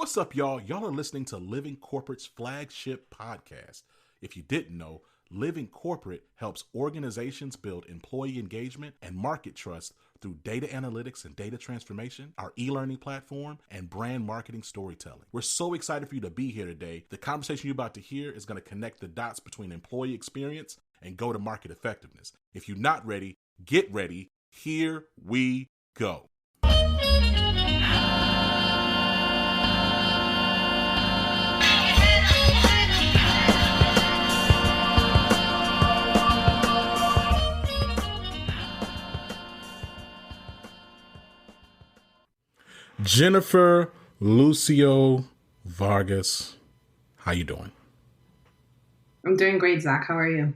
What's up, y'all? Y'all are listening to Living Corporate's flagship podcast. If you didn't know, Living Corporate helps organizations build employee engagement and market trust through data analytics and data transformation, our e-learning platform, and brand marketing storytelling. We're so excited for you to be here today. The conversation you're about to hear is going to connect the dots between employee experience and go-to-market effectiveness. If you're not ready, get ready. Here we go. Jennifer Lucio Vargas, how you doing? I'm doing great, Zach. How are you?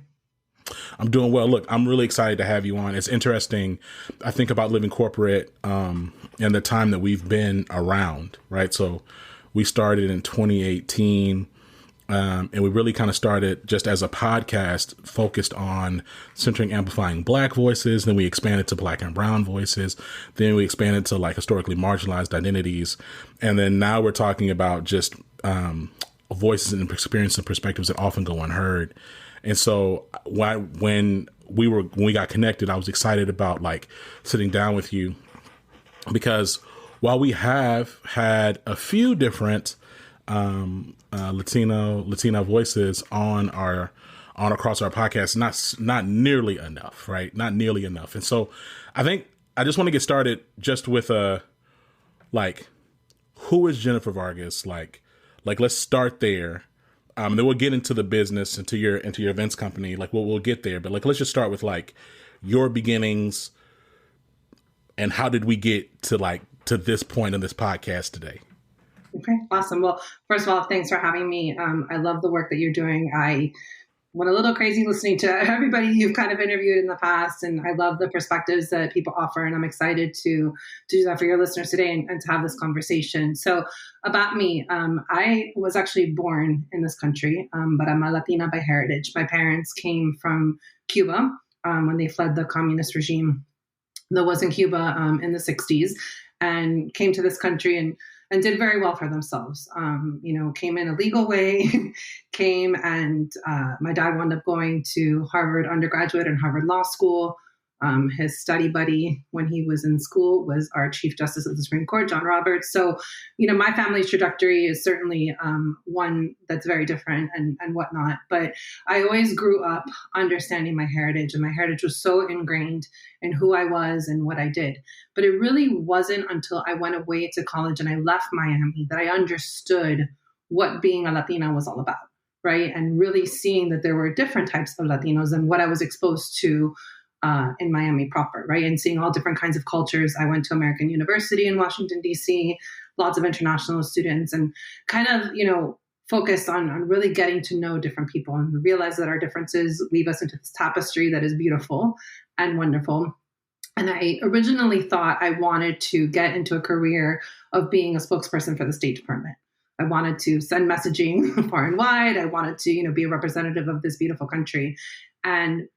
I'm doing well. Look, I'm really excited to have you on. It's interesting. I think about Living Corporate and the time that we've been around, right? So we started in 2018. And we really kind of started just as a podcast focused on centering, amplifying Black voices. Then we expanded to Black and Brown voices. Then we expanded to like historically marginalized identities. And then now we're talking about just voices and experiences and perspectives that often go unheard. And so when we got connected, I was excited about like sitting down with you, because while we have had a few different Latina voices on across our podcast, not nearly enough, right? Not nearly enough. And so I think I just want to get started just with who is Jennifer Vargas? Like let's start there. Then we'll get into the business, into your events company. Like we'll get there, but like let's just start with like your beginnings and how did we get to this point in this podcast today? Okay, awesome. Well, first of all, thanks for having me. I love the work that you're doing. I went a little crazy listening to everybody you've kind of interviewed in the past, and I love the perspectives that people offer, and I'm excited to do that for your listeners today and to have this conversation. So about me, I was actually born in this country, but I'm a Latina by heritage. My parents came from Cuba when they fled the communist regime that was in Cuba in the 60s, and came to this country and did very well for themselves. Came in a legal way, came and my dad wound up going to Harvard undergraduate and Harvard Law School. His study buddy when he was in school was our Chief Justice of the Supreme Court, John Roberts. So, my family's trajectory is certainly one that's very different and whatnot. But I always grew up understanding my heritage, and my heritage was so ingrained in who I was and what I did. But it really wasn't until I went away to college and I left Miami that I understood what being a Latina was all about, right? And really seeing that there were different types of Latinos than what I was exposed to in Miami proper, right? And seeing all different kinds of cultures. I went to American University in Washington, D.C., lots of international students, and kind of, focused on really getting to know different people and realize that our differences weave us into this tapestry that is beautiful and wonderful. And I originally thought I wanted to get into a career of being a spokesperson for the State Department. I wanted to send messaging far and wide. I wanted to, be a representative of this beautiful country. And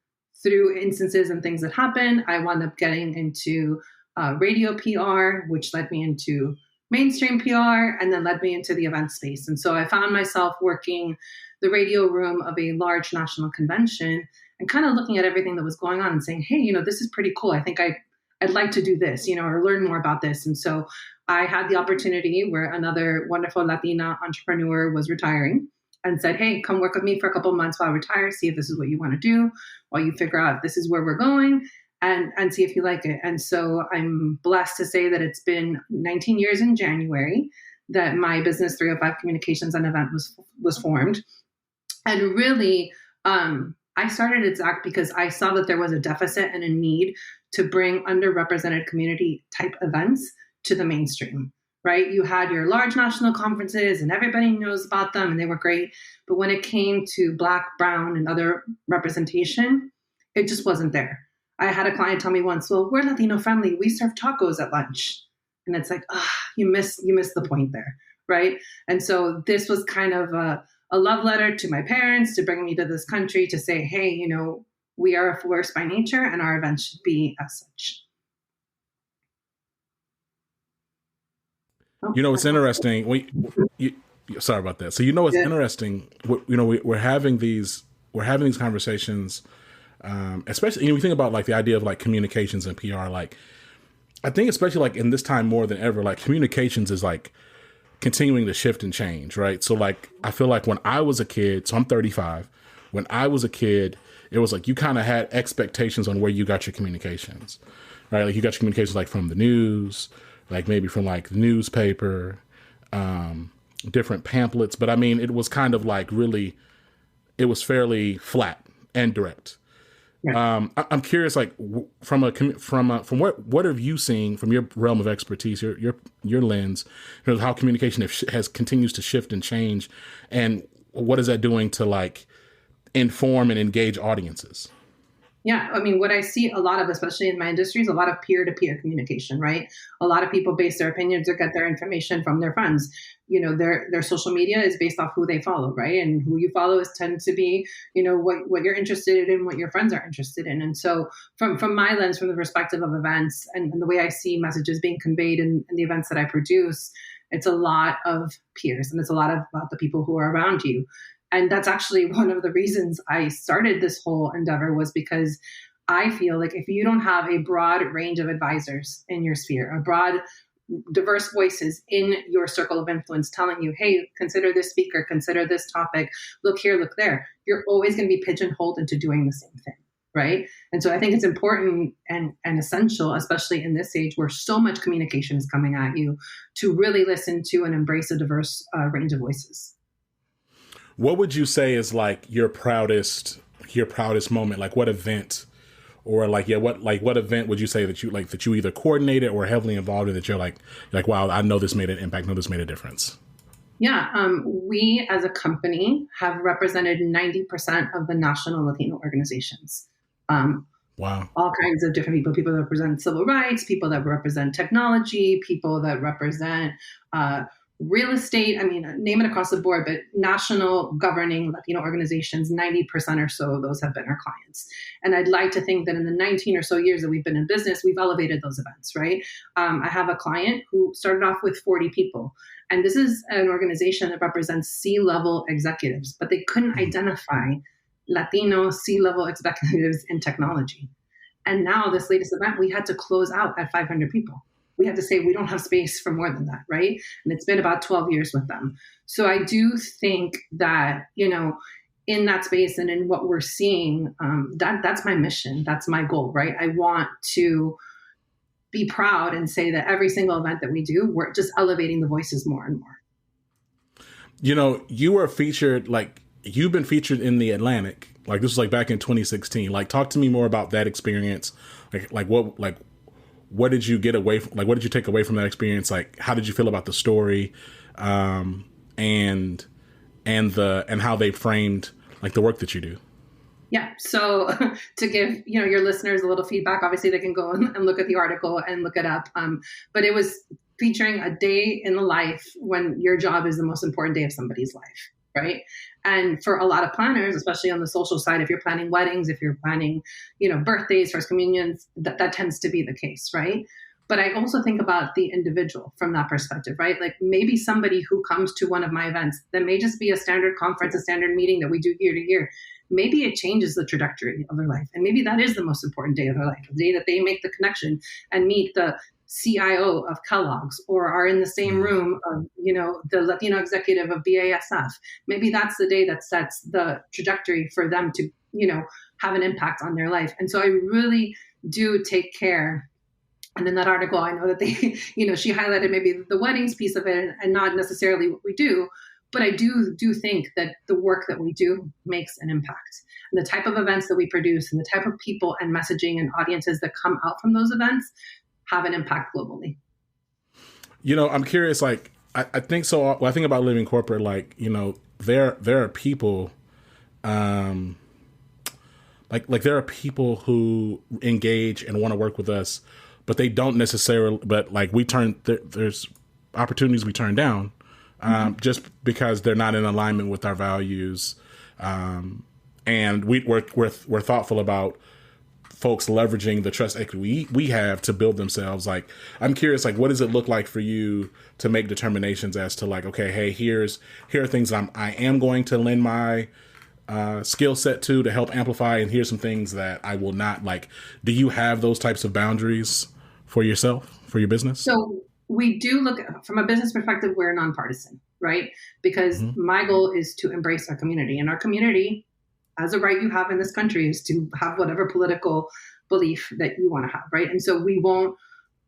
through instances and things that happened, I wound up getting into radio PR, which led me into mainstream PR, and then led me into the event space. And so I found myself working the radio room of a large national convention and kind of looking at everything that was going on and saying, hey, this is pretty cool. I think I'd like to do this, or learn more about this. And so I had the opportunity where another wonderful Latina entrepreneur was retiring and said, hey, come work with me for a couple of months while I retire, see if this is what you want to do, while you figure out if this is where we're going, and see if you like it. And so I'm blessed to say that it's been 19 years in January that my business 305 Communications and Event was formed. And really, I started it, Zach, because I saw that there was a deficit and a need to bring underrepresented community type events to the mainstream. Right? You had your large national conferences and everybody knows about them and they were great. But when it came to Black, Brown, and other representation, it just wasn't there. I had a client tell me once, well, we're Latino friendly. We serve tacos at lunch. And it's like, you miss the point there. Right? And so this was kind of a love letter to my parents to bring me to this country to say, hey, we are a force by nature and our events should be as such. You know, it's interesting. Sorry about that. So, you know, it's interesting. We're having these conversations, especially, we think about like the idea of like communications and PR. Like, I think especially like in this time more than ever, like communications is like continuing to shift and change, right? So like, I feel like when I was a kid, so I'm 35, when I was a kid, it was like you kind of had expectations on where you got your communications, right? Like you got your communications like from the news, like maybe from like the newspaper, different pamphlets. But I mean, it was kind of like really, it was fairly flat and direct. Yeah. I'm curious, like from what have you seen from your realm of expertise, your lens, how communication continues to shift and change, and what is that doing to like inform and engage audiences? Yeah, I mean, what I see a lot of, especially in my industry, is a lot of peer-to-peer communication, right? A lot of people base their opinions or get their information from their friends. You know, their social media is based off who they follow, right? And who you follow tends to be, you know, what you're interested in, what your friends are interested in. And so from my lens, from the perspective of events and the way I see messages being conveyed in the events that I produce, it's a lot of peers, and it's a lot about the people who are around you. And that's actually one of the reasons I started this whole endeavor, was because I feel like if you don't have a broad range of advisors in your sphere, a broad, diverse voices in your circle of influence telling you, hey, consider this speaker, consider this topic, look here, look there, you're always going to be pigeonholed into doing the same thing, right? And so I think it's important and essential, especially in this age where so much communication is coming at you, to really listen to and embrace a diverse range of voices. What would you say is like your proudest moment? Like what event, or like, what event would you say that you either coordinated or heavily involved in that you're like, wow, I know this made an impact. I know this made a difference. Yeah. We as a company have represented 90% of the national Latino organizations. Wow. All kinds of different people that represent civil rights, people that represent technology, people that represent, real estate, I mean, name it across the board, but national governing Latino organizations, 90% or so of those have been our clients. And I'd like to think that in the 19 or so years that we've been in business, we've elevated those events, right? I have a client who started off with 40 people. And this is an organization that represents C-level executives, but they couldn't identify Latino C-level executives in technology. And now this latest event, we had to close out at 500 people. We had to say we don't have space for more than that, right? And it's been about 12 years with them. So I do think that, you know, in that space and in what we're seeing, that's my mission. That's my goal, right? I want to be proud and say that every single event that we do, we're just elevating the voices more and more. You know, you were featured, like you've been featured in the Atlantic. Like this was like back in 2016. Like talk to me more about that experience. What did you get away from? Like, what did you take away from that experience? Like, how did you feel about the story, and how they framed like the work that you do? Yeah. So to give, you know, your listeners a little feedback, obviously they can go and look at the article and look it up. But it was featuring a day in the life when your job is the most important day of somebody's life. Right. And for a lot of planners, especially on the social side, if you're planning weddings, if you're planning, you know, birthdays, first communions, that tends to be the case. Right. But I also think about the individual from that perspective, right? Like maybe somebody who comes to one of my events that may just be a standard conference, a standard meeting that we do year to year. Maybe it changes the trajectory of their life. And maybe that is the most important day of their life, the day that they make the connection and meet the CIO of Kellogg's, or are in the same room of, you know, the Latino executive of BASF. Maybe that's the day that sets the trajectory for them to, you know, have an impact on their life. And so I really do take care. And in that article, I know that they, you know, she highlighted maybe the weddings piece of it and not necessarily what we do. But I do think that the work that we do makes an impact. And the type of events that we produce and the type of people and messaging and audiences that come out from those events have an impact globally. You know, I'm curious, like, I think so. When I think about living corporate, like, you know, there are people, like there are people who engage and want to work with us, but they don't necessarily, but like there's opportunities we turn down, just because they're not in alignment with our values. And we're thoughtful about folks leveraging the trust equity we have to build themselves. Like, I'm curious, like, what does it look like for you to make determinations as to like, okay, hey, here are things I am going to lend my skill set to help amplify, and here's some things that I will not. Like, do you have those types of boundaries for yourself, for your business? So we do look from a business perspective, we're nonpartisan, right? Because my goal is to embrace our community, and our community, as a right you have in this country, is to have whatever political belief that you want to have, right? And so we won't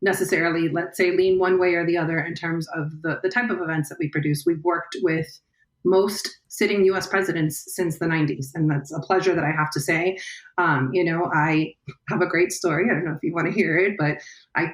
necessarily, let's say, lean one way or the other in terms of the type of events that we produce. We've worked with most sitting U.S. presidents since the 90s, and that's a pleasure that I have to say. I have a great story. I don't know if you want to hear it, but I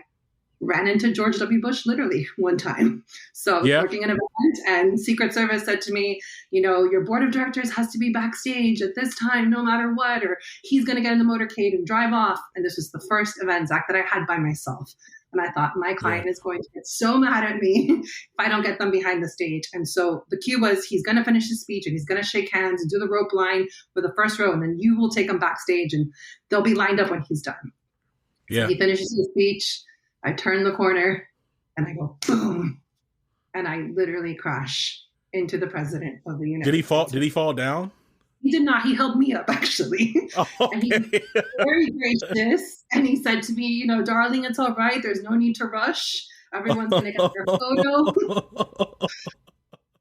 ran into George W. Bush literally one time. So I was working an event, and Secret Service said to me, your board of directors has to be backstage at this time, no matter what, or he's going to get in the motorcade and drive off. And this was the first event, Zach, that I had by myself. And I thought, my client is going to get so mad at me if I don't get them behind the stage. And so the cue was, he's going to finish his speech and he's going to shake hands and do the rope line for the first row. And then you will take them backstage and they'll be lined up when he's done. Yeah. So he finishes his speech. I turn the corner and I go, boom. And I literally crash into the president of the United States. Did he fall down? He did not. He held me up, actually. Oh, okay. And he was very gracious. And he said to me, darling, it's all right. There's no need to rush. Everyone's going to get their photo.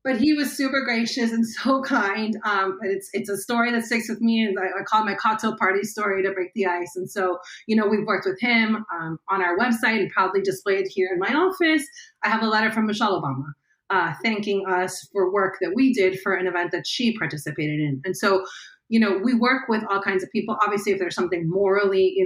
But he was super gracious and so kind. It's a story that sticks with me. And I call it my cocktail party story to break the ice. And so, we've worked with him on our website and proudly displayed here in my office. I have a letter from Michelle Obama thanking us for work that we did for an event that she participated in. And so, we work with all kinds of people. Obviously, if there's something morally,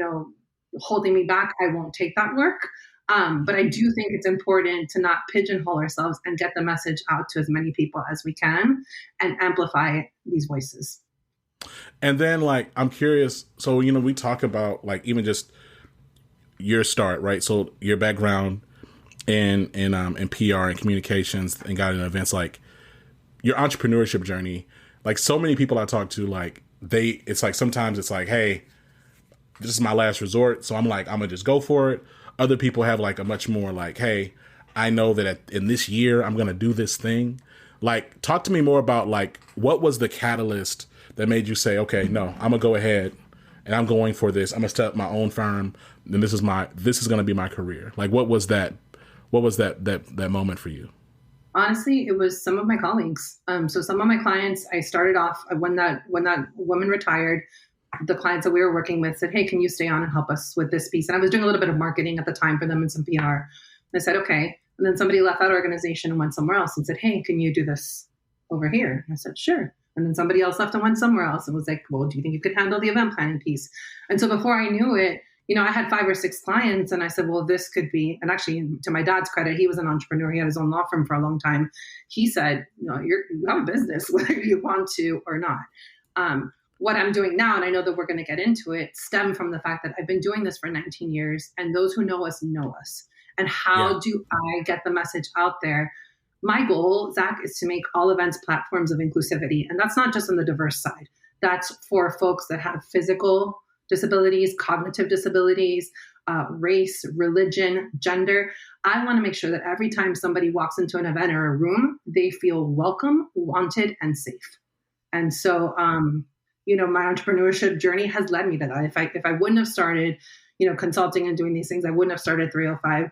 holding me back, I won't take that work. But I do think it's important to not pigeonhole ourselves and get the message out to as many people as we can and amplify these voices. And then, like, I'm curious. So, we talk about, like, even just your start, right? So your background in PR and communications and got in events, like your entrepreneurship journey. Like, so many people I talk to, like, it's like, sometimes it's like, hey, this is my last resort. So I'm like, I'm gonna just go for it. Other people have like a much more like, hey, I know that in this year, I'm going to do this thing. Like, talk to me more about like, what was the catalyst that made you say, okay, no, I'm gonna go ahead and I'm going for this. I'm gonna start my own firm. And this is going to be my career. Like, what was that moment for you? Honestly, it was some of my colleagues. So some of my clients, I started off when that woman retired, the clients that we were working with said, hey, can you stay on and help us with this piece? And I was doing a little bit of marketing at the time for them and some PR. And I said, okay. And then somebody left that organization and went somewhere else and said, hey, can you do this over here? And I said, sure. And then somebody else left and went somewhere else and was like, well, do you think you could handle the event planning piece? And so before I knew it, I had 5 or 6 clients and I said, well, this could be, and actually to my dad's credit, he was an entrepreneur. He had his own law firm for a long time. He said, you have a business, whether you want to or not. What I'm doing now, and I know that we're going to get into it, stem from the fact that I've been doing this for 19 years and those who know us. And how do I get the message out there? My goal, Zach, is to make all events platforms of inclusivity. And that's not just on the diverse side. That's for folks that have physical disabilities, cognitive disabilities, race, religion, gender. I want to make sure that every time somebody walks into an event or a room, they feel welcome, wanted, and safe. And so, my entrepreneurship journey has led me to that. If I wouldn't have started, consulting and doing these things, I wouldn't have started 305.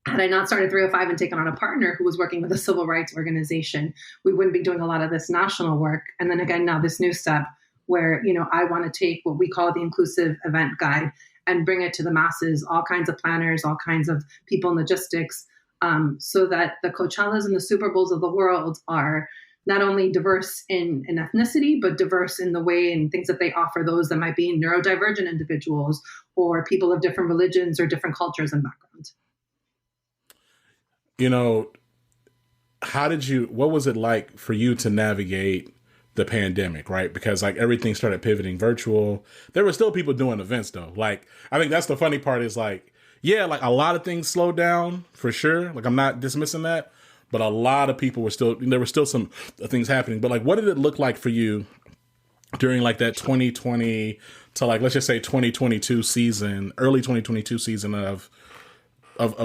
Had I not started 305 and taken on a partner who was working with a civil rights organization, we wouldn't be doing a lot of this national work. And then again, now this new step where, I want to take what we call the inclusive event guide and bring it to the masses, all kinds of planners, all kinds of people in logistics, so that the Coachellas and the Super Bowls of the world are not only diverse in ethnicity, but diverse in the way and things that they offer those that might be neurodivergent individuals or people of different religions or different cultures and backgrounds. What was it like for you to navigate the pandemic, right? Because like everything started pivoting virtual. There were still people doing events though. Like, I think that's the funny part is like, yeah, like a lot of things slowed down for sure. Like, I'm not dismissing that, but a lot of people there were still some things happening. But like, what did it look like for you during like that 2020 to like, let's just say 2022 season, early 2022 season of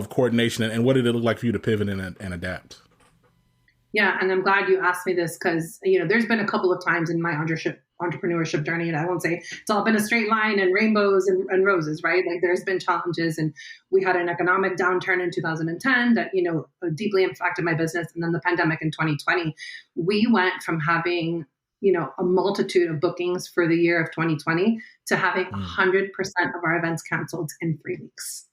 coordination, and what did it look like for you to pivot and adapt? Yeah, and I'm glad you asked me this because, there's been a couple of times in my entrepreneurship journey, and I won't say it's all been a straight line and rainbows and roses, right? Like there's been challenges, and we had an economic downturn in 2010 that, deeply impacted my business. And then the pandemic in 2020, we went from having, a multitude of bookings for the year of 2020 to having 100% of our events canceled in 3 weeks.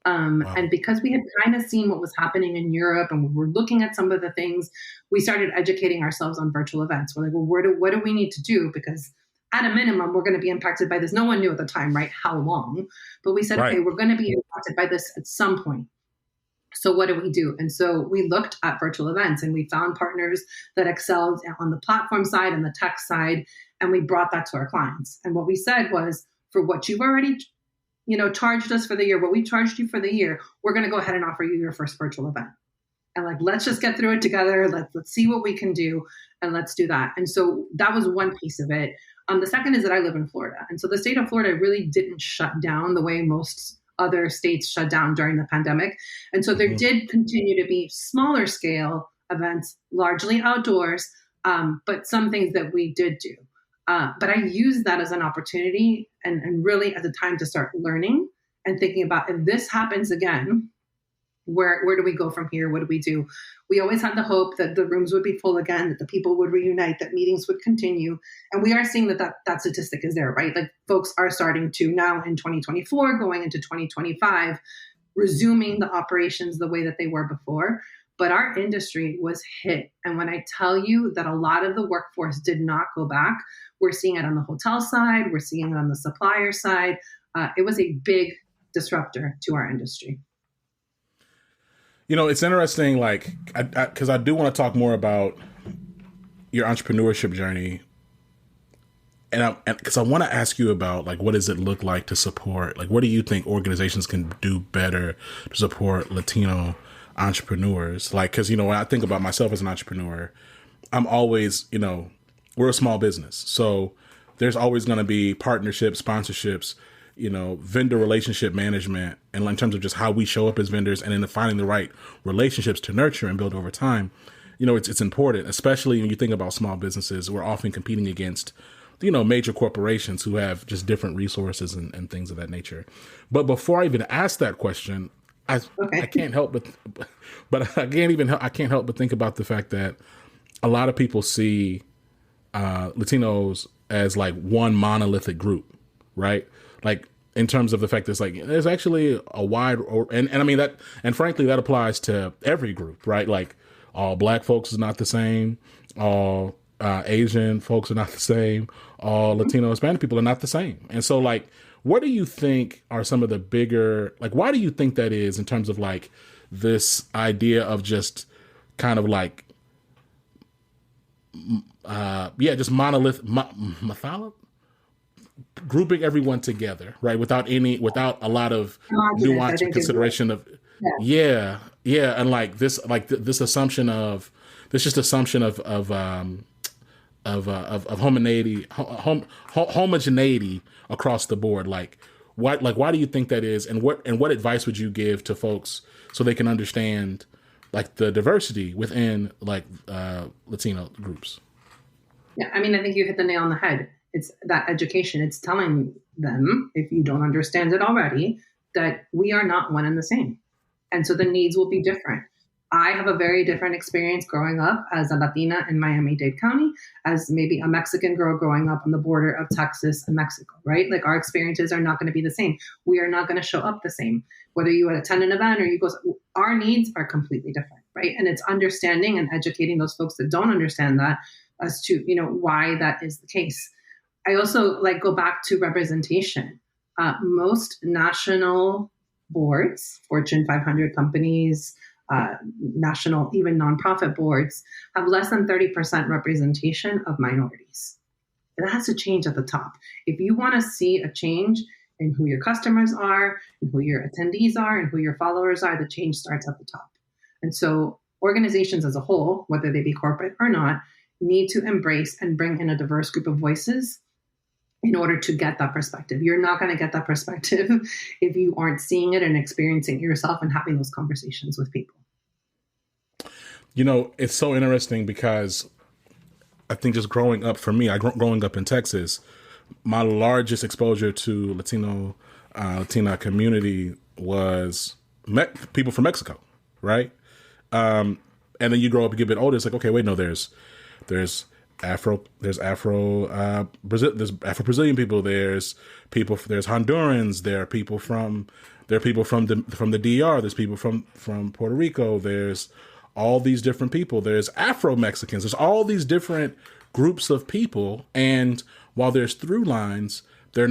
Wow. And because we had kind of seen what was happening in Europe and we were looking at some of the things, we started educating ourselves on virtual events. We're like, well, what do we need to do? Because at a minimum, we're going to be impacted by this. No one knew at the time, right, how long. But we said, Right. okay, we're going to be impacted by this at some point. So what do we do? And so we looked at virtual events and we found partners that excelled on the platform side and the tech side. And we brought that to our clients. And what we said was, for what you've already charged us for the year, what we charged you for the year, we're going to go ahead and offer you your first virtual event. And like, let's just get through it together. Let's see what we can do. And let's do that. And so that was one piece of it. The second is that I live in Florida. And so the state of Florida really didn't shut down the way most other states shut down during the pandemic. And so there did continue to be smaller scale events, largely outdoors, but some things that we did do. But I used that as an opportunity and really as a time to start learning and thinking about, if this happens again, where do we go from here? What do we do? We always had the hope that the rooms would be full again, that the people would reunite, that meetings would continue. And we are seeing that statistic is there, right? Like folks are starting to now in 2024, going into 2025, resuming the operations the way that they were before. But our industry was hit. And when I tell you that a lot of the workforce did not go back, we're seeing it on the hotel side, we're seeing it on the supplier side. It was a big disruptor to our industry. It's interesting, like, because I do want to talk more about your entrepreneurship journey. And because I want to ask you about, like, what does it look like to support, like, what do you think organizations can do better to support Latino entrepreneurs? Like, because, when I think about myself as an entrepreneur, I'm always, we're a small business. So there's always going to be partnerships, sponsorships, vendor relationship management, and in terms of just how we show up as vendors and in finding the right relationships to nurture and build over time, it's important, especially when you think about small businesses. We're often competing against, major corporations who have just different resources and things of that nature. But before I even ask that question, I can't help but I can't help but think about the fact that a lot of people see Latinos as like one monolithic group, right? Like in terms of the fact that it's like, there's actually a wide, and I mean that, and frankly, that applies to every group, right? Like all Black folks is not the same. All Asian folks are not the same. All Latino, Hispanic people are not the same. And so like, what do you think are some of the bigger, like, why do you think that is in terms of like this idea of just kind of like, just grouping everyone together, right? Without a lot of nuance and consideration of, and like this assumption of homogeneity across the board. Like, why do you think that is, and what advice would you give to folks so they can understand like the diversity within like Latino groups? Yeah, I mean, I think you hit the nail on the head. It's that education. It's telling them, if you don't understand it already, that we are not one and the same. And so the needs will be different. I have a very different experience growing up as a Latina in Miami-Dade County, as maybe a Mexican girl growing up on the border of Texas and Mexico, right? Like our experiences are not going to be the same. We are not going to show up the same. Whether you attend an event or you go, our needs are completely different, right? And it's understanding and educating those folks that don't understand that as to, why that is the case. I also go back to representation. Most national boards, Fortune 500 companies, national, even nonprofit boards have less than 30% representation of minorities. That has to change at the top. If you want to see a change in who your customers are, and who your attendees are, and who your followers are, the change starts at the top. And so organizations as a whole, whether they be corporate or not, need to embrace and bring in a diverse group of voices in order to get that perspective. You're not going to get that perspective if you aren't seeing it and experiencing it yourself and having those conversations with people. You know, it's so interesting because I think just growing up for me, growing up in Texas, my largest exposure to Latina community was people from Mexico, right? And then you grow up, you get a bit older. It's like, okay, wait, no, there's Afro-Brazilian people. There's Hondurans. There are people from the DR. There's people from Puerto Rico. There's all these different people. There's Afro-Mexicans. There's all these different groups of people. And while there's through lines, they're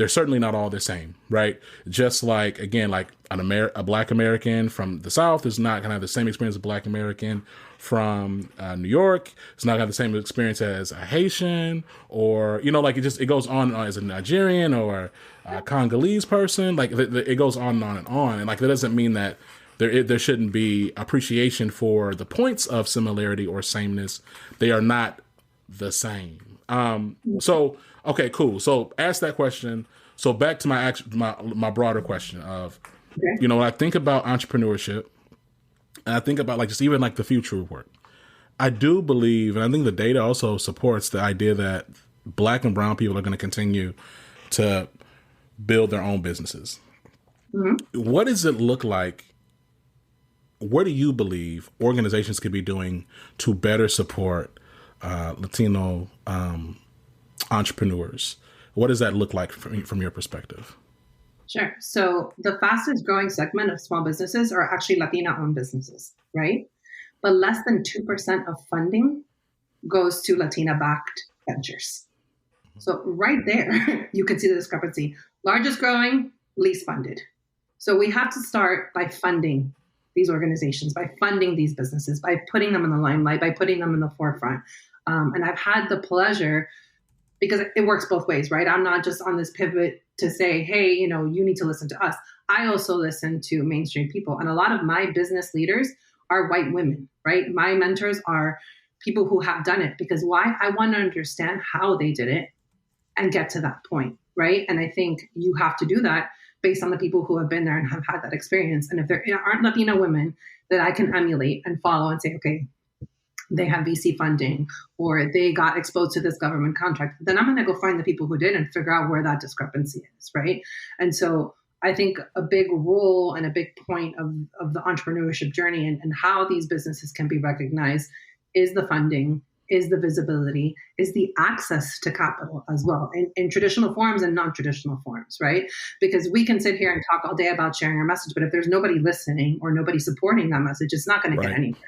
certainly not all the same, right? Just like, again, like a Black American from the South is not going to have the same experience as a Black American from New York. It's not going to have the same experience as a Haitian, or, like it goes on as a Nigerian or a Congolese person. Like it goes on and on and on. And like, that doesn't mean that there shouldn't be appreciation for the points of similarity or sameness. They are not the same. So, okay, cool. So ask that question. So back to my broader question of, when I think about entrepreneurship and I think about like just even like the future of work, I do believe, and I think the data also supports the idea that Black and brown people are going to continue to build their own businesses. Mm-hmm. What does it look like? What do you believe organizations could be doing to better support Latino entrepreneurs? What does that look like from your perspective? Sure. So the fastest growing segment of small businesses are actually Latina-owned businesses, right? But less than 2% of funding goes to Latina-backed ventures. So right there, you can see the discrepancy. Largest growing, least funded. So we have to start by funding these organizations, by funding these businesses, by putting them in the limelight, by putting them in the forefront. And I've had the pleasure, because it works both ways, right? I'm not just on this pivot to say, hey, you need to listen to us. I also listen to mainstream people. And a lot of my business leaders are white women, right? My mentors are people who have done it, because why? I want to understand how they did it and get to that point, right? And I think you have to do that based on the people who have been there and have had that experience. And if there aren't Latina women that I can emulate and follow and say, okay, they have VC funding or they got exposed to this government contract, then I'm going to go find the people who did and figure out where that discrepancy is, right? And so I think a big role and a big point of the entrepreneurship journey and how these businesses can be recognized is the funding, is the visibility, is the access to capital as well, in traditional forms and non-traditional forms, right? Because we can sit here and talk all day about sharing our message, but if there's nobody listening or nobody supporting that message, it's not going to get anywhere.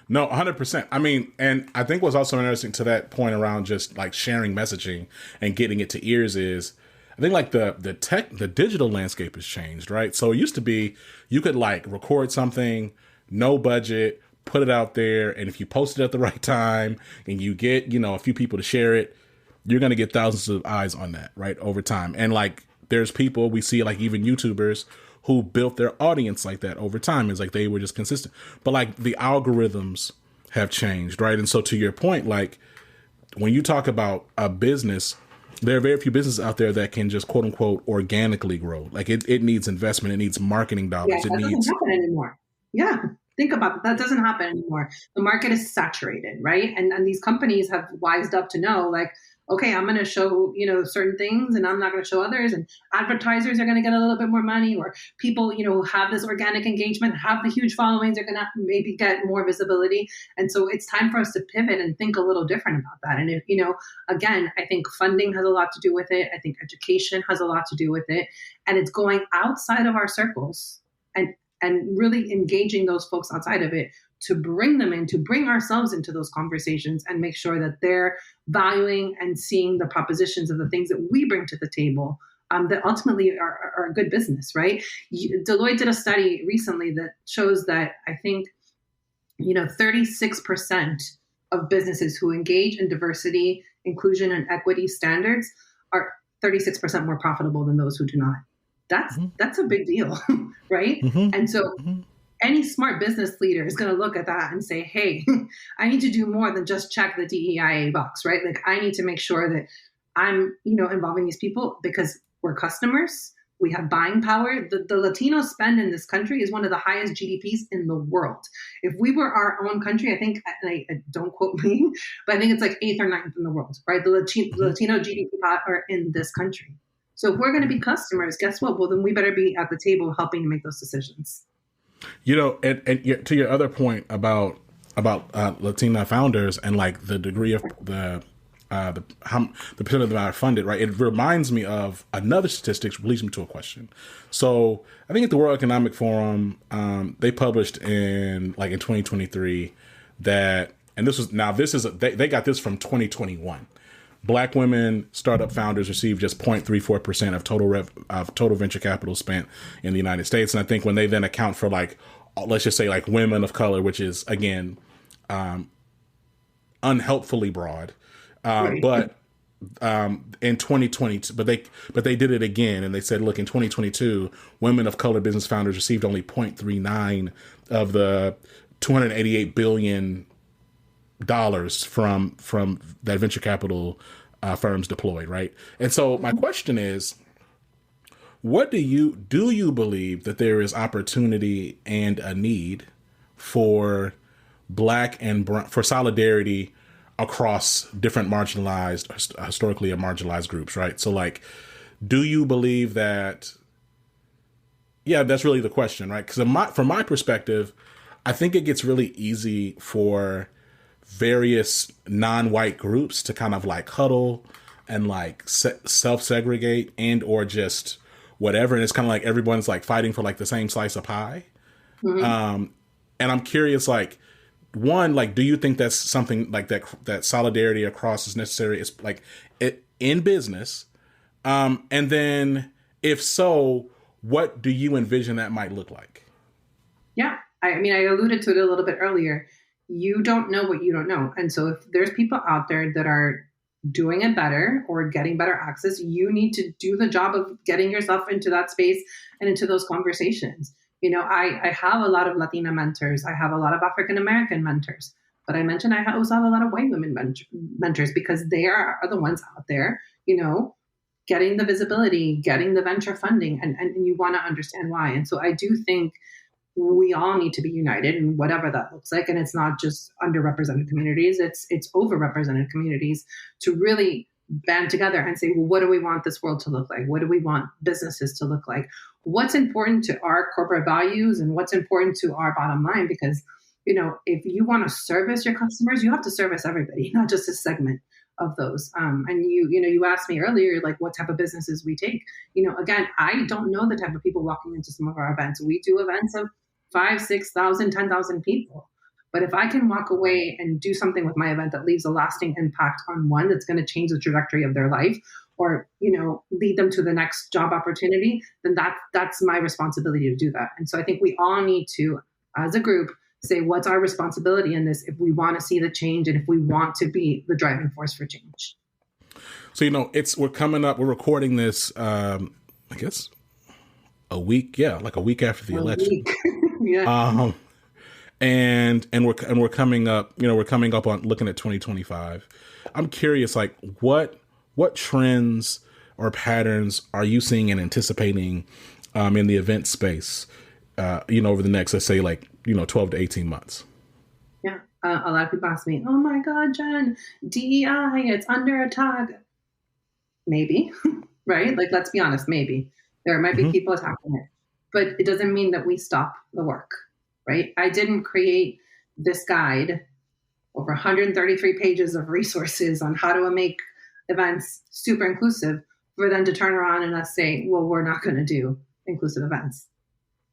No, 100%. I mean, and I think what's also interesting to that point around just like sharing messaging and getting it to ears is, I think like the digital landscape has changed, right? So it used to be you could like record something, no budget, put it out there, and if you post it at the right time and you get, a few people to share it, you're going to get thousands of eyes on that, right, over time. And like there's people, we see like even YouTubers who built their audience like that over time. It's like they were just consistent. But like the algorithms have changed, right? And so to your point, like when you talk about a business, there are very few businesses out there that can just quote unquote organically grow. Like it needs investment. It needs marketing dollars. Yeah, that doesn't happen anymore. Yeah. Think about it. That doesn't happen anymore. The market is saturated, right? And these companies have wised up to know, like, okay, I'm going to show, certain things and I'm not going to show others. And advertisers are going to get a little bit more money, or people, who have this organic engagement, have the huge followings, are going to maybe get more visibility. And so it's time for us to pivot and think a little different about that. And if, again, I think funding has a lot to do with it. I think education has a lot to do with it. And it's going outside of our circles and really engaging those folks outside of it to bring them in, to bring ourselves into those conversations and make sure that they're valuing and seeing the propositions of the things that we bring to the table that ultimately are a good business, right? Deloitte did a study recently that shows that I think, 36% of businesses who engage in diversity, inclusion, and equity standards are 36% more profitable than those who do not. That's a big deal, right? Mm-hmm. And so any smart business leader is going to look at that and say, hey, I need to do more than just check the DEIA box, right? Like I need to make sure that I'm, involving these people because we're customers. We have buying power. The Latino spend in this country is one of the highest GDPs in the world. If we were our own country, I think, and I don't quote me, but I think it's like 8th or 9th in the world, right? The Latino GDP are in this country. So if we're going to be customers, guess what? Well, then we better be at the table helping to make those decisions. And to your other point about Latina founders and like the degree of the percent of them are funded, right? It reminds me of another statistics, leads me to a question. So I think at the World Economic Forum, they published in 2023 that, and they got this from 2021. Black women startup founders receive just 0.34% of total venture capital spent in the United States. And I think when they then account for let's just say women of color, which is again, unhelpfully broad. Right. But in 2020, but they did it again, and they said, look, in 2022, women of color business founders received only 0.39 of the $288 billion from that venture capital firms deployed, right? And so my question is, what do you believe that there is opportunity and a need for Black and brown, for solidarity across different historically marginalized groups, right? So do you believe that, that's really the question, right? Because from my perspective, I think it gets really easy for various non-white groups to kind of huddle and self-segregate and or just whatever. And it's kind of everyone's fighting for the same slice of pie. Mm-hmm. And I'm curious, one, do you think that's something that solidarity across is necessary? It's in business. And then if so, what do you envision that might look like? Yeah. I alluded to it a little bit earlier. You don't know what you don't know. And so if there's people out there that are doing it better or getting better access, you need to do the job of getting yourself into that space and into those conversations. I have a lot of Latina mentors. I have a lot of African-American mentors. But I mentioned I also have a lot of white women mentors because they are the ones out there, getting the visibility, getting the venture funding, and you want to understand why. And so I do think we all need to be united in whatever that looks like. And it's not just underrepresented communities, it's overrepresented communities to really band together and say, well, what do we want this world to look like? What do we want businesses to look like? What's important to our corporate values and what's important to our bottom line? Because, if you want to service your customers, you have to service everybody, not just a segment of those. And you asked me earlier, what type of businesses we take. Again, I don't know the type of people walking into some of our events. We do events of 5, 6,000, 10,000 people. But if I can walk away and do something with my event that leaves a lasting impact on one that's going to change the trajectory of their life or, lead them to the next job opportunity, then that's my responsibility to do that. And so I think we all need to, as a group, say, what's our responsibility in this if we want to see the change and if we want to be the driving force for change. So, we're coming up, we're recording this, I guess a week after the election. Yeah. And we're coming up, on looking at 2025. I'm curious, what trends or patterns are you seeing and anticipating in the event space, over the next, let's say 12 to 18 months? Yeah. A lot of people ask me, oh my God, Jen, DEI, it's under attack. Maybe, right? Let's be honest, maybe. There might be people attacking it, but it doesn't mean that we stop the work, right? I didn't create this guide, over 133 pages of resources on how to make events super inclusive, for them to turn around and us say, well, we're not going to do inclusive events.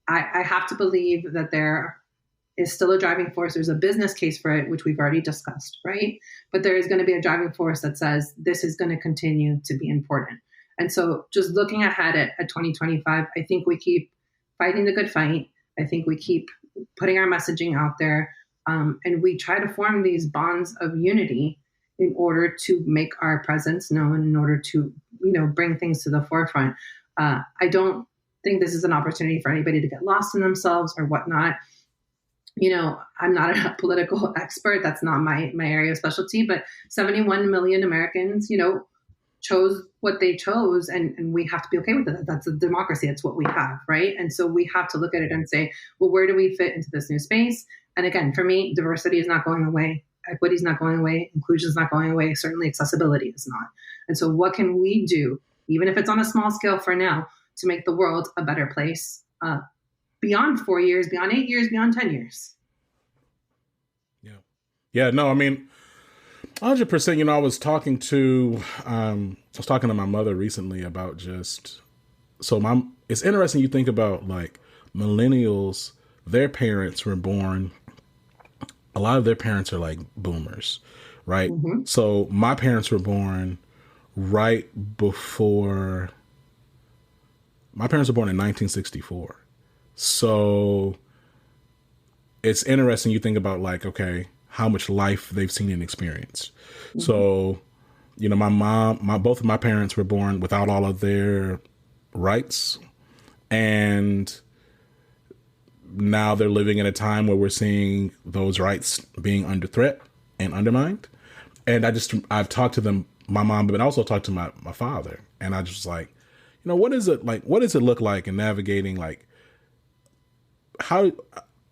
I have to believe that there is still a driving force. There's a business case for it, which we've already discussed, right? But there is going to be a driving force that says this is going to continue to be important. And so just looking ahead at 2025, I think we keep fighting the good fight. I think we keep putting our messaging out there, and we try to form these bonds of unity in order to make our presence known, in order to, bring things to the forefront. I don't think this is an opportunity for anybody to get lost in themselves or whatnot. I'm not a political expert. That's not my area of specialty, but 71 million Americans, chose what they chose, and we have to be okay with it. That's a democracy. That's what we have, right? And so we have to look at it and say, well, where do we fit into this new space? And again, for me, diversity is not going away. Equity is not going away. Inclusion is not going away. Certainly accessibility is not. And so what can we do, even if it's on a small scale for now, to make the world a better place beyond 4 years, beyond 8 years, beyond 10 years? Yeah, no, I mean, 100%. I was talking to my mother recently about it's interesting. You think about like millennials, their parents were born, a lot of their parents are like boomers, right? Mm-hmm. So my parents were born in 1964. So it's interesting. You think about like, okay, how much life they've seen and experienced. Mm-hmm. So, both of my parents were born without all of their rights. And now they're living in a time where we're seeing those rights being under threat and undermined. And I've talked to them, my mom, but also talked to my father. And I just like, what is it like? What does it look like in navigating, like, how,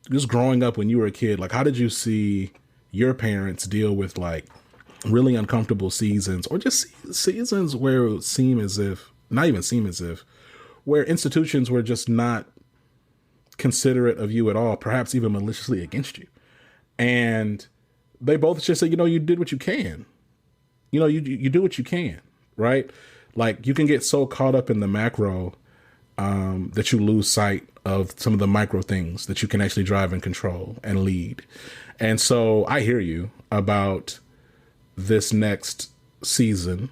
just growing up when you were a kid, like, how did you see your parents deal with like really uncomfortable seasons, or just seasons where it where institutions were just not considerate of you at all, perhaps even maliciously against you? And they both just said, you did what you can. You do what you can, right? Like, you can get so caught up in the macro that you lose sight of some of the micro things that you can actually drive and control and lead. And so I hear you about this next season.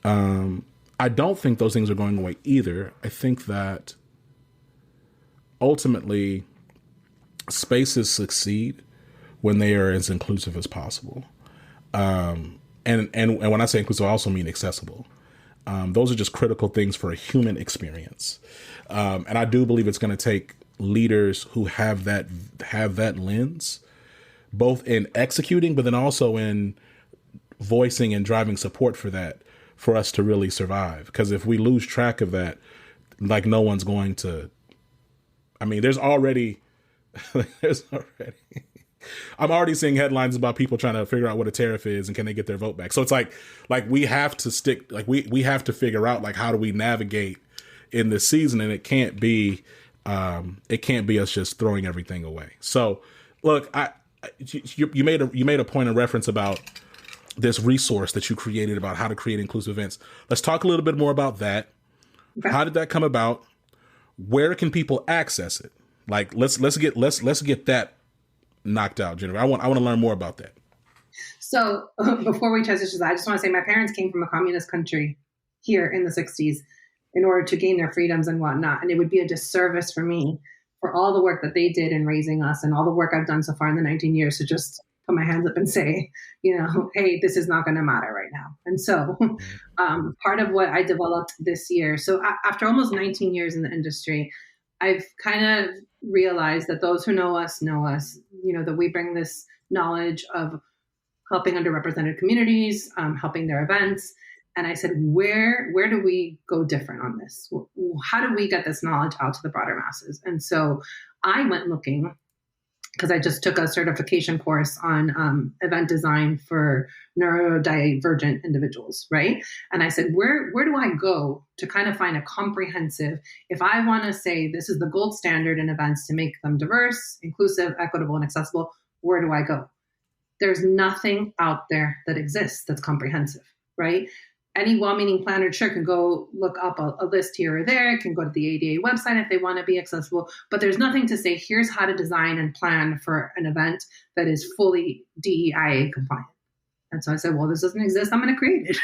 I don't think those things are going away either. I think that ultimately spaces succeed when they are as inclusive as possible. And when I say inclusive, I also mean accessible. Those are just critical things for a human experience. And I do believe it's going to take leaders who have that lens, both in executing, but then also in voicing and driving support for that, for us to really survive. Because if we lose track of that, like, no one's going to, there's already, I'm already seeing headlines about people trying to figure out what a tariff is and can they get their vote back. So it's like we have to stick, like we have to figure out, like, how do we navigate in this season? And it can't be us just throwing everything away. So look, you made a point of reference about this resource that you created about how to create inclusive events. Let's talk a little bit more about that. Okay. How did that come about? Where can people access it? Like, let's get that knocked out, Jennifer. I want to learn more about that. So before we transition, I just want to say my parents came from a communist country here in the 60s in order to gain their freedoms and whatnot. And it would be a disservice for me, for all the work that they did in raising us and all the work I've done so far in the 19 years, to just put my hands up and say, hey, this is not going to matter right now. And so part of what I developed this year, so after almost 19 years in the industry, I've kind of realized that those who know us, that we bring this knowledge of helping underrepresented communities, helping their events. And I said, where do we go different on this? How do we get this knowledge out to the broader masses? And so I went looking, because I just took a certification course on event design for neurodivergent individuals, right? And I said, where do I go to kind of find a comprehensive, if I want to say this is the gold standard in events to make them diverse, inclusive, equitable, and accessible, where do I go? There's nothing out there that exists that's comprehensive, right? Any well-meaning planner can go look up a list here or there, can go to the ADA website if they want to be accessible, but there's nothing to say, here's how to design and plan for an event that is fully DEIA compliant. And so I said, well, this doesn't exist, I'm going to create it.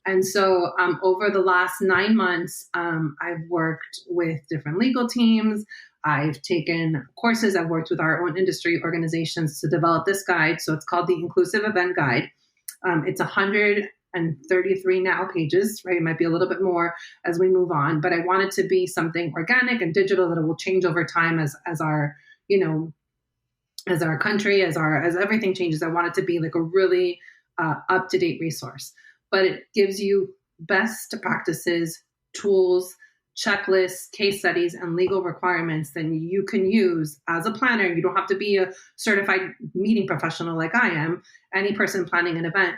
And so over the last 9 months, I've worked with different legal teams. I've taken courses. I've worked with our own industry organizations to develop this guide. So it's called the Inclusive Event Guide. It's 150 133 now pages, right? It might be a little bit more as we move on, but I want it to be something organic and digital that will change over time as our, as our country, as everything changes. I want it to be like a really up-to-date resource, but it gives you best practices, tools, checklists, case studies, and legal requirements that you can use as a planner. You don't have to be a certified meeting professional like I am. Any person planning an event,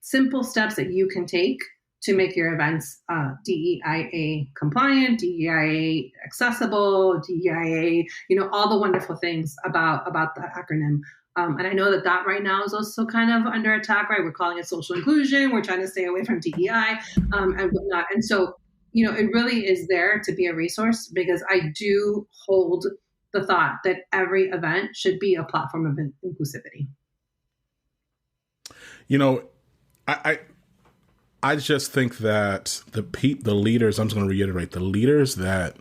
simple steps that you can take to make your events DEIA compliant, DEIA accessible, DEIA, all the wonderful things about the acronym. And I know that right now is also kind of under attack, right? We're calling it social inclusion. We're trying to stay away from DEI and whatnot. And so, it really is there to be a resource, because I do hold the thought that every event should be a platform of inclusivity. I just think that the leaders, I'm just going to reiterate, the leaders that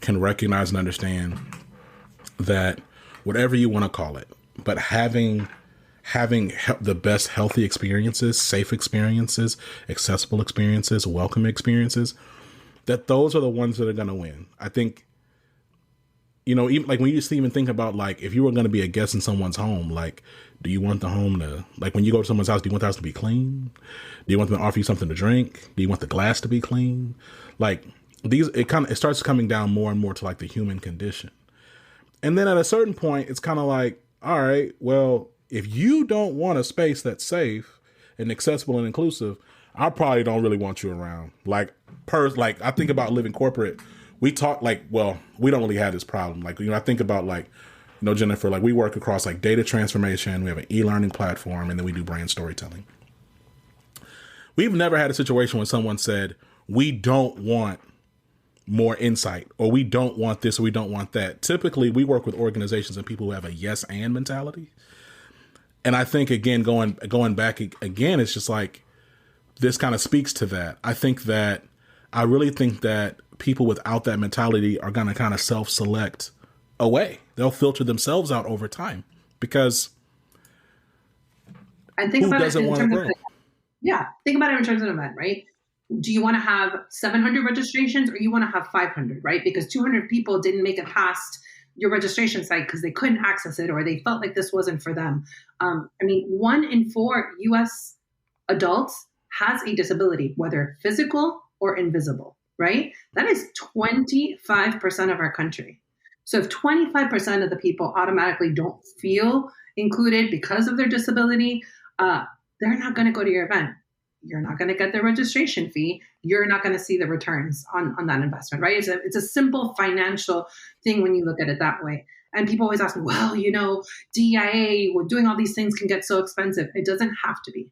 can recognize and understand that whatever you want to call it, but having the best healthy experiences, safe experiences, accessible experiences, welcome experiences, that those are the ones that are going to win. I think, even like when you just even think about, like, if you were going to be a guest in someone's home, like, do you want the home to, like, when you go to someone's house, do you want the house to be clean? Do you want them to offer you something to drink? Do you want the glass to be clean? Like, it starts coming down more and more to, like, the human condition. And then at a certain point, it's kind of like, all right, well, if you don't want a space that's safe and accessible and inclusive, I probably don't really want you around. Like I think about living corporate. We talk we don't really have this problem. Like, I think about, like, Jennifer, like, we work across, like, data transformation. We have an e-learning platform, and then we do brand storytelling. We've never had a situation when someone said, we don't want more insight, or we don't want this, or we don't want that. Typically, we work with organizations and people who have a yes and mentality. And I think, again, going back again, it's just like, this kind of speaks to that. I really think that people without that mentality are going to kind of self-select away. They'll filter themselves out over time, because I think who doesn't want to grow? Yeah. Think about it in terms of an event, right? Do you want to have 700 registrations, or you want to have 500, right? Because 200 people didn't make it past your registration site because they couldn't access it, or they felt like this wasn't for them. 1 in 4 U.S. adults has a disability, whether physical or invisible, right? That is 25% of our country. So if 25% of the people automatically don't feel included because of their disability, they're not going to go to your event. You're not going to get the registration fee. You're not going to see the returns on that investment, right? It's a simple financial thing when you look at it that way. And people always ask me, well, DEIA, doing all these things can get so expensive. It doesn't have to be.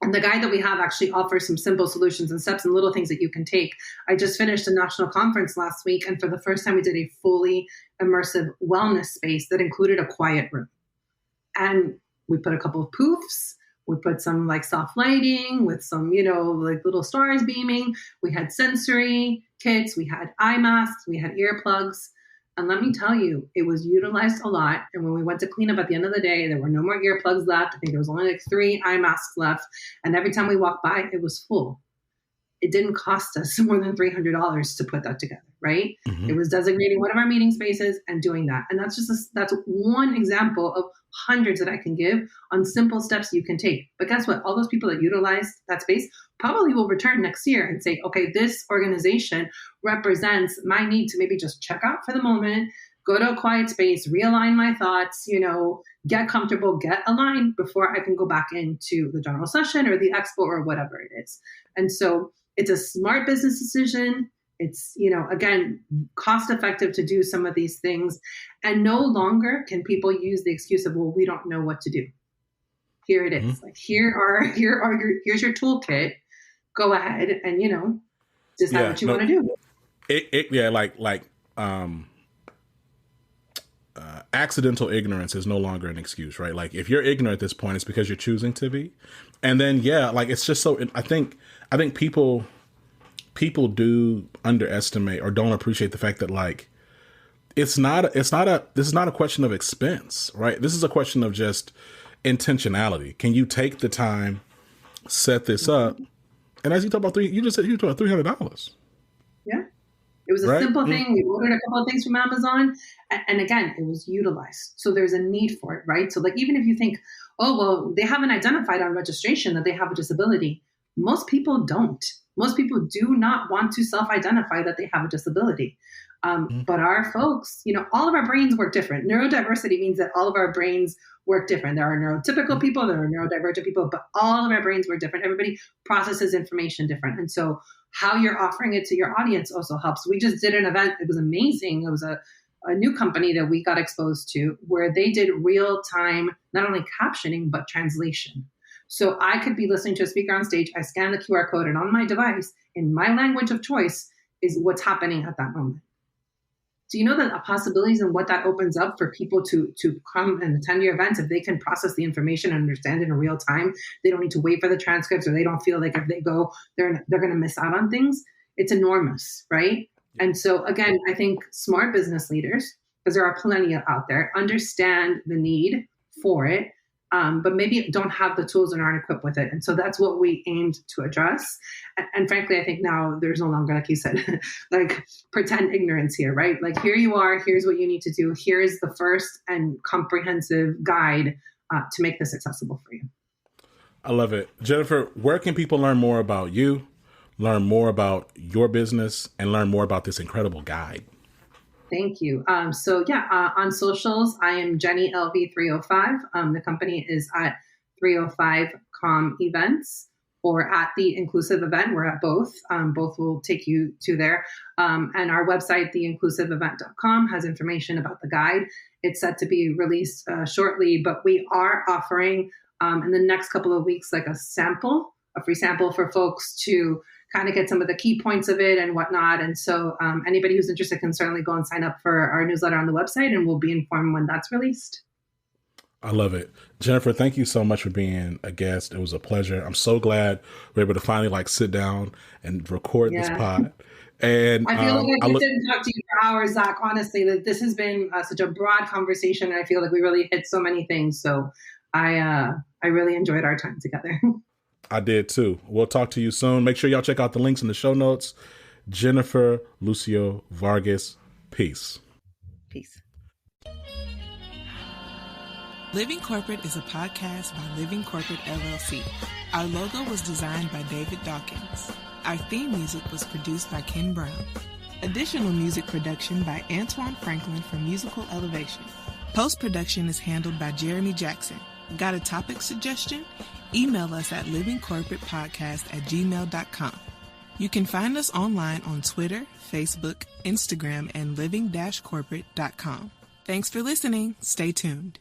And the guide that we have actually offers some simple solutions and steps and little things that you can take. I just finished a national conference last week, and for the first time, we did a fully immersive wellness space that included a quiet room. And we put a couple of poofs. We put some like soft lighting with some, like little stars beaming. We had sensory kits. We had eye masks. We had earplugs. And let me tell you, it was utilized a lot. And when we went to clean up at the end of the day, there were no more earplugs left. I think there was only like 3 eye masks left. And every time we walked by, it was full. It didn't cost us more than $300 to put that together, right? Mm-hmm. It was designating one of our meeting spaces and doing that. And that's one example of hundreds that I can give on simple steps you can take. But guess what? All those people that utilize that space probably will return next year and say, okay, this organization represents my need to maybe just check out for the moment, go to a quiet space, realign my thoughts, get comfortable, get aligned before I can go back into the general session or the expo or whatever it is. And so it's a smart business decision. It's, again, cost effective to do some of these things. And no longer can people use the excuse of, well, we don't know what to do. Here it is. Mm-hmm. Like, here's your toolkit. Go ahead and, decide what you want to do. Accidental ignorance is no longer an excuse, right? Like, if you're ignorant at this point, it's because you're choosing to be. And then, it's just so, I think people do underestimate or don't appreciate the fact that, like, this is not a question of expense, right? This is a question of just intentionality. Can you take the time set this up. And as you talk about you just said you talked about $300. Yeah. It was a simple thing. We ordered a couple of things from Amazon. And again, it was utilized. So there's a need for it, right? So like, even if you think, oh, well, they haven't identified on registration that they have a disability. Most people don't. Most people do not want to self-identify that they have a disability. But our folks, all of our brains work different. Neurodiversity means that all of our brains work different. There are neurotypical people, there are neurodivergent people, but all of our brains work different. Everybody processes information different. And so how you're offering it to your audience also helps. We just did an event. It was amazing. It was a new company that we got exposed to where they did real-time, not only captioning, but translation. So I could be listening to a speaker on stage, I scan the QR code, and on my device, in my language of choice, is what's happening at that moment. Do you know the possibilities and what that opens up for people to come and attend your events? If they can process the information and understand it in real time, they don't need to wait for the transcripts, or they don't feel like if they go, they're going to miss out on things. It's enormous, right? And so again, I think smart business leaders, because there are plenty out there, understand the need for it, but maybe don't have the tools and aren't equipped with it. And so that's what we aimed to address. And frankly, I think now there's no longer, like you said, like pretend ignorance here, right? Like, here you are, here's what you need to do. Here is the first and comprehensive guide to make this accessible for you. I love it. Jennifer, where can people learn more about you, learn more about your business, and learn more about this incredible guide? Thank you. On socials, I am Jenny LV305. The company is at 305com events or at the Inclusive event. We're at both. Both will take you to there. And our website, theinclusiveevent.com, has information about the guide. It's set to be released shortly, but we are offering in the next couple of weeks, like a free sample for folks to kind of get some of the key points of it and whatnot. And so anybody who's interested can certainly go and sign up for our newsletter on the website, and we'll be informed when that's released. I love it. Jennifer, thank you so much for being a guest. It was a pleasure. I'm so glad we're able to finally sit down and record this pod. And I feel like I didn't talk to you for hours, Zach, honestly, that this has been such a broad conversation. And I feel like we really hit so many things. So I really enjoyed our time together. I did too. We'll talk to you soon. Make sure y'all check out the links in the show notes. Jennifer Lucio Vargas. Peace. Peace. Living Corporate is a podcast by Living Corporate LLC. Our logo was designed by David Dawkins. Our theme music was produced by Ken Brown. Additional music production by Antoine Franklin for Musical Elevation. Post-production is handled by Jeremy Jackson. Got a topic suggestion? Email us at livingcorporatepodcast@gmail.com. You can find us online on Twitter, Facebook, Instagram, and living-corporate.com. Thanks for listening. Stay tuned.